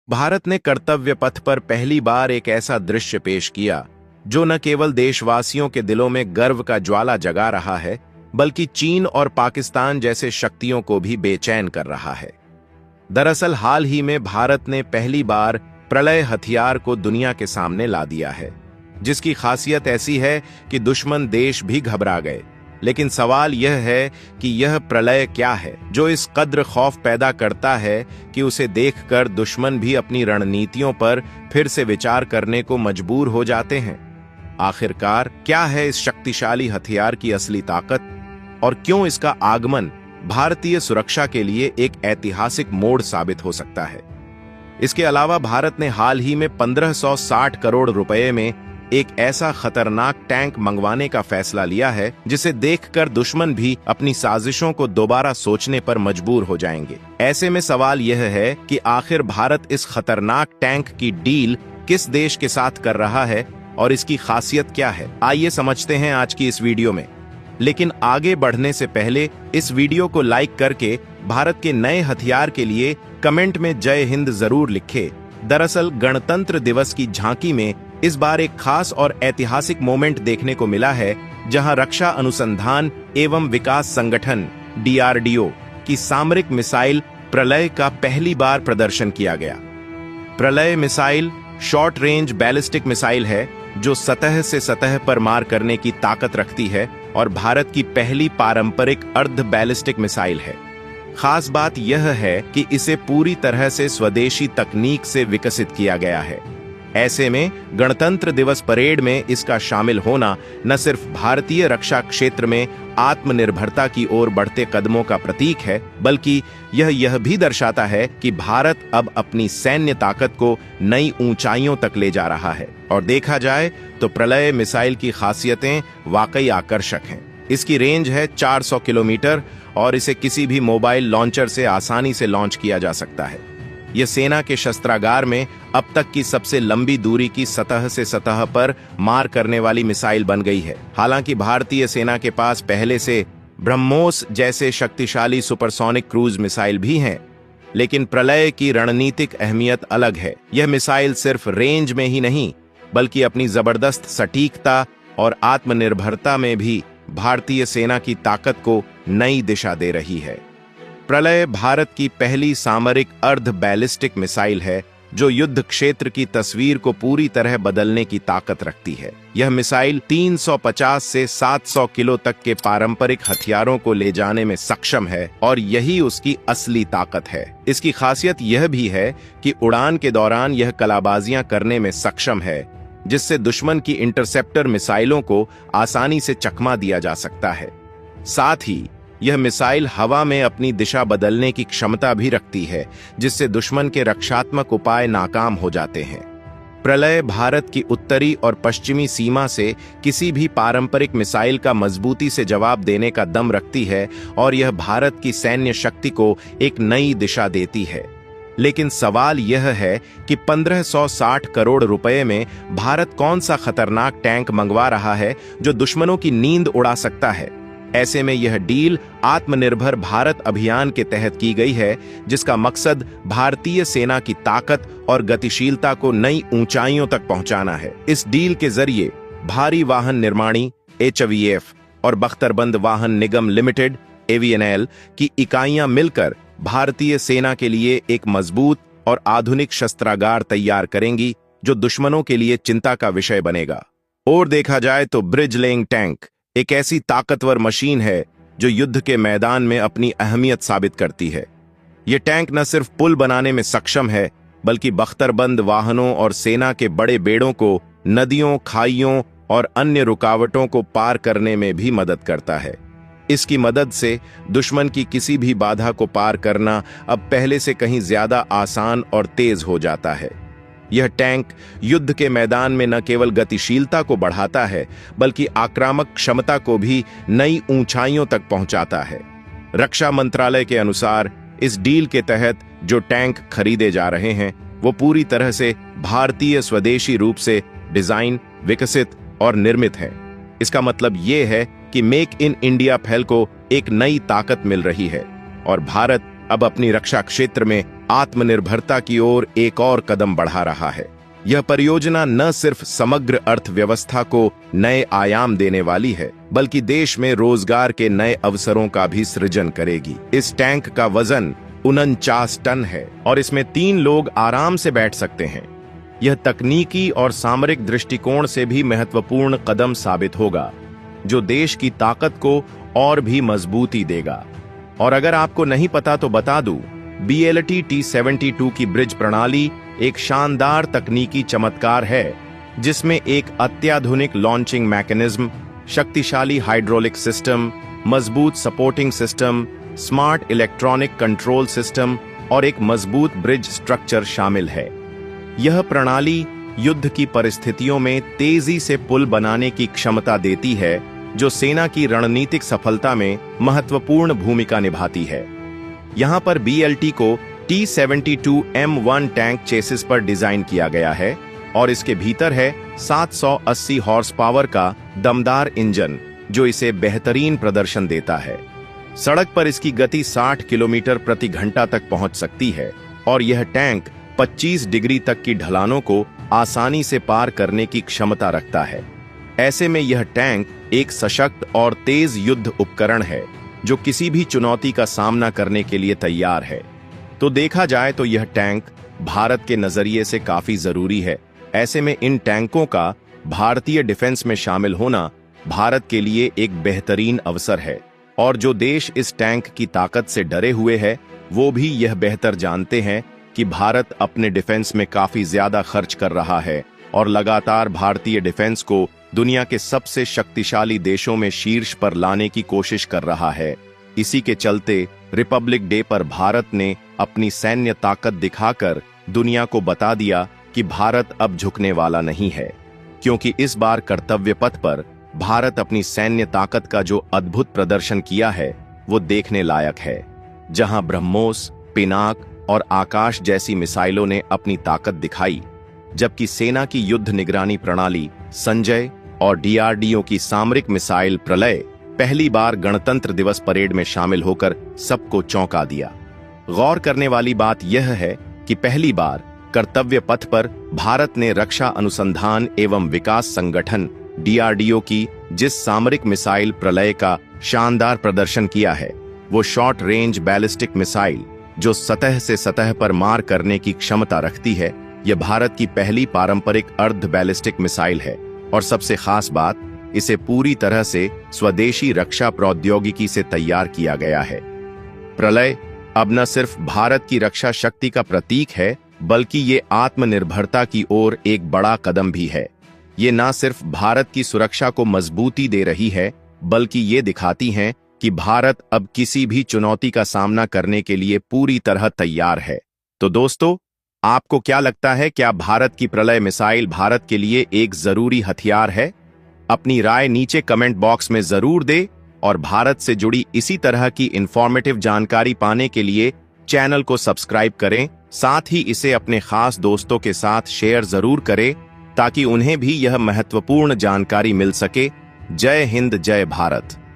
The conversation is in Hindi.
भारत ने कर्तव्य पथ पर पहली बार एक ऐसा दृश्य पेश किया जो न केवल देशवासियों के दिलों में गर्व का ज्वाला जगा रहा है, बल्कि चीन और पाकिस्तान जैसे शक्तियों को भी बेचैन कर रहा है। दरअसल हाल ही में भारत ने पहली बार प्रलय हथियार को दुनिया के सामने ला दिया है, जिसकी खासियत ऐसी है कि दुश्मन देश भी घबरा गए। लेकिन सवाल यह है कि यह प्रलय क्या है जो इस कद्र खौफ पैदा करता है कि उसे देखकर दुश्मन भी अपनी रणनीतियों पर फिर से विचार करने को मजबूर हो जाते हैं। आखिरकार क्या है इस शक्तिशाली हथियार की असली ताकत और क्यों इसका आगमन भारतीय सुरक्षा के लिए एक ऐतिहासिक मोड़ साबित हो सकता है। इसके अलावा भारत ने हाल ही में 1560 करोड़ रुपए में एक ऐसा खतरनाक टैंक मंगवाने का फैसला लिया है जिसे देखकर दुश्मन भी अपनी साजिशों को दोबारा सोचने पर मजबूर हो जाएंगे। ऐसे में सवाल यह है कि आखिर भारत इस खतरनाक टैंक की डील किस देश के साथ कर रहा है और इसकी खासियत क्या है। आइए समझते हैं आज की इस वीडियो में। लेकिन आगे बढ़ने से पहले इस वीडियो को लाइक करके भारत के नए हथियार के लिए कमेंट में जय हिंद जरूर लिखें। दरअसल गणतंत्र दिवस की झांकी में इस बार एक खास और ऐतिहासिक मोमेंट देखने को मिला है, जहां रक्षा अनुसंधान एवं विकास संगठन DRDO की सामरिक मिसाइल प्रलय का पहली बार प्रदर्शन किया गया। प्रलय missile short range ballistic missile है जो सतह से सतह पर मार करने की ताकत रखती है और भारत की पहली पारंपरिक अर्ध बैलिस्टिक मिसाइल है। खास बात यह है कि इसे पूरी तरह से स्वदेशी तकनीक से विकसित किया गया है। ऐसे में गणतंत्र दिवस परेड में इसका शामिल होना न सिर्फ भारतीय रक्षा क्षेत्र में आत्मनिर्भरता की ओर बढ़ते कदमों का प्रतीक है, बल्कि यह भी दर्शाता है कि भारत अब अपनी सैन्य ताकत को नई ऊंचाइयों तक ले जा रहा है। और देखा जाए तो प्रलय मिसाइल की खासियतें वाकई आकर्षक हैं। इसकी रेंज है 400 किलोमीटर और इसे किसी भी मोबाइल लॉन्चर से आसानी से लॉन्च किया जा सकता है। यह सेना के शस्त्रागार में अब तक की सबसे लंबी दूरी की सतह से सतह पर मार करने वाली मिसाइल बन गई है। हालांकि भारतीय सेना के पास पहले से ब्रह्मोस जैसे शक्तिशाली सुपरसोनिक क्रूज मिसाइल भी हैं, लेकिन प्रलय की रणनीतिक अहमियत अलग है। यह मिसाइल सिर्फ रेंज में ही नहीं, बल्कि अपनी जबरदस्त सटीकता और आत्मनिर्भरता में भी भारतीय सेना की ताकत को नई दिशा दे रही है। प्रलय भारत की पहली सामरिक अर्ध बैलिस्टिक मिसाइल है जो युद्ध क्षेत्र की तस्वीर को पूरी तरह बदलने की ताकत रखती है। यह मिसाइल 350 से 700 किलो तक के पारंपरिक हथियारों को ले जाने में सक्षम है और यही उसकी असली ताकत है। इसकी खासियत यह भी है कि उड़ान के दौरान यह कलाबाजियां करने में सक्षम है, जिससे दुश्मन की इंटरसेप्टर मिसाइलों को आसानी से चकमा दिया जा सकता है। साथ ही यह मिसाइल हवा में अपनी दिशा बदलने की क्षमता भी रखती है, जिससे दुश्मन के रक्षात्मक उपाय नाकाम हो जाते हैं। प्रलय भारत की उत्तरी और पश्चिमी सीमा से किसी भी पारंपरिक मिसाइल का मजबूती से जवाब देने का दम रखती है और यह भारत की सैन्य शक्ति को एक नई दिशा देती है। लेकिन सवाल यह है कि 1560 करोड़ रुपए में भारत कौन सा खतरनाक टैंक मंगवा रहा है जो दुश्मनों की नींद उड़ा सकता है। ऐसे में यह डील आत्मनिर्भर भारत अभियान के तहत की गई है, जिसका मकसद भारतीय सेना की ताकत और गतिशीलता को नई ऊंचाइयों तक पहुंचाना है। इस डील के जरिए भारी वाहन निर्माणी HVF और बख्तरबंद वाहन निगम लिमिटेड AVNL की इकाइयां मिलकर भारतीय सेना के लिए एक मजबूत और आधुनिक शस्त्रागार तैयार करेंगी, जो दुश्मनों के लिए चिंता का विषय बनेगा। और देखा जाए तो ब्रिज लेइंग टैंक एक ऐसी ताकतवर मशीन है जो युद्ध के मैदान में अपनी अहमियत साबित करती है। यह टैंक न सिर्फ पुल बनाने में सक्षम है, बल्कि बख्तरबंद वाहनों और सेना के बड़े बेड़ों को नदियों, खाइयों और अन्य रुकावटों को पार करने में भी मदद करता है। इसकी मदद से दुश्मन की किसी भी बाधा को पार करना अब पहले से कहीं ज्यादा आसान और तेज हो जाता है। यह टैंक युद्ध के मैदान में न केवल गतिशीलता को बढ़ाता है, बल्कि आक्रामक क्षमता को भी नई ऊंचाइयों तक पहुंचाता है। रक्षा मंत्रालय के अनुसार इस डील के तहत जो टैंक खरीदे जा रहे हैं वो पूरी तरह से भारतीय स्वदेशी रूप से डिजाइन, विकसित और निर्मित हैं। इसका मतलब ये है कि मेक इन इंडिया पहल को एक नई ताकत मिल रही है और भारत अब अपनी रक्षा क्षेत्र में आत्मनिर्भरता की ओर एक और कदम बढ़ा रहा है। यह परियोजना न सिर्फ समग्र अर्थव्यवस्था को नए आयाम देने वाली है, बल्कि देश में रोजगार के नए अवसरों का भी सृजन करेगी। इस टैंक का वजन 49 टन है और इसमें 3 लोग आराम से बैठ सकते हैं। यह तकनीकी और सामरिक दृष्टिकोण से भी महत्वपूर्ण कदम साबित होगा, जो देश की ताकत को और भी मजबूती देगा। और अगर आपको नहीं पता तो बता दूं, BLT T-72 की ब्रिज प्रणाली एक शानदार तकनीकी चमत्कार है, जिसमें एक अत्याधुनिक लॉन्चिंग मैकेनिज्म, शक्तिशाली हाइड्रोलिक सिस्टम, मजबूत supporting system, smart electronic control system और एक मजबूत ब्रिज स्ट्रक्चर शामिल है। यह प्रणाली युद्ध की परिस्थितियों में तेजी से पुल बनाने की क्षमता देती है, जो सेना की रणनीतिक सफलता में महत्वपूर्ण भूमिका निभाती है। यहां पर BLT को T-72M1 टैंक चेसिस पर डिजाइन किया गया है और इसके भीतर है 780 हॉर्स पावर का दमदार इंजन, जो इसे बेहतरीन प्रदर्शन देता है। सड़क पर इसकी गति 60 किलोमीटर प्रति घंटा तक पहुंच सकती है और यह टैंक 25 डिग्री तक की ढलानों को आसानी से पार करने की क्षमता रखता है। ऐसे में यह टैंक एक सशक्त और तेज युद्ध उपकरण है, जो किसी भी चुनौती का सामना करने के लिए तैयार है। तो देखा जाए तो यह टैंक भारत के नजरिए से काफी जरूरी है। ऐसे में इन टैंकों का भारतीय डिफेंस में शामिल होना भारत के लिए एक बेहतरीन अवसर है। और जो देश इस टैंक की ताकत से डरे हुए हैं, वो भी यह बेहतर जानते हैं कि भारत अपने डिफेंस में काफी ज्यादा खर्च कर रहा है और लगातार भारतीय डिफेंस को दुनिया के सबसे शक्तिशाली देशों में शीर्ष पर लाने की कोशिश कर रहा है। इसी के चलते रिपब्लिक डे पर भारत ने अपनी सैन्य ताकत दिखाकर दुनिया को बता दिया कि भारत अब झुकने वाला नहीं है, क्योंकि इस बार कर्तव्य पथ पर भारत अपनी सैन्य ताकत का जो अद्भुत प्रदर्शन किया है, वो देखने लायक है। जहां ब्रह्मोस, पिनाक और आकाश जैसी मिसाइलों ने अपनी ताकत दिखाई, जबकि सेना की युद्ध निगरानी प्रणाली संजय और DRDO की सामरिक मिसाइल प्रलय पहली बार गणतंत्र दिवस परेड में शामिल होकर सबको चौंका दिया। गौर करने वाली बात यह है कि पहली बार कर्तव्य पथ पर भारत ने रक्षा अनुसंधान एवं विकास संगठन DRDO की जिस सामरिक मिसाइल प्रलय का शानदार प्रदर्शन किया है, वो शॉर्ट रेंज बैलिस्टिक मिसाइल, जो सतह से सतह पर मार करने की क्षमता रखती है। यह भारत की पहली पारंपरिक अर्ध बैलिस्टिक मिसाइल है और सबसे खास बात, इसे पूरी तरह से स्वदेशी रक्षा प्रौद्योगिकी से तैयार किया गया है। प्रलय अब न सिर्फ भारत की रक्षा शक्ति का प्रतीक है, बल्कि ये आत्मनिर्भरता की ओर एक बड़ा कदम भी है। ये न सिर्फ भारत की सुरक्षा को मजबूती दे रही है, बल्कि ये दिखाती हैं कि भारत अब किसी भी चुनौती का सामना करने के लिए पूरी तरह तैयार है। तो दोस्तों, आपको क्या लगता है, क्या भारत की प्रलय मिसाइल भारत के लिए एक जरूरी हथियार है? अपनी राय नीचे कमेंट बॉक्स में जरूर दे और भारत से जुड़ी इसी तरह की इंफॉर्मेटिव जानकारी पाने के लिए चैनल को सब्सक्राइब करें। साथ ही इसे अपने खास दोस्तों के साथ शेयर जरूर करें, ताकि उन्हें भी यह महत्वपूर्ण जानकारी मिल सके। जय हिंद, जय भारत।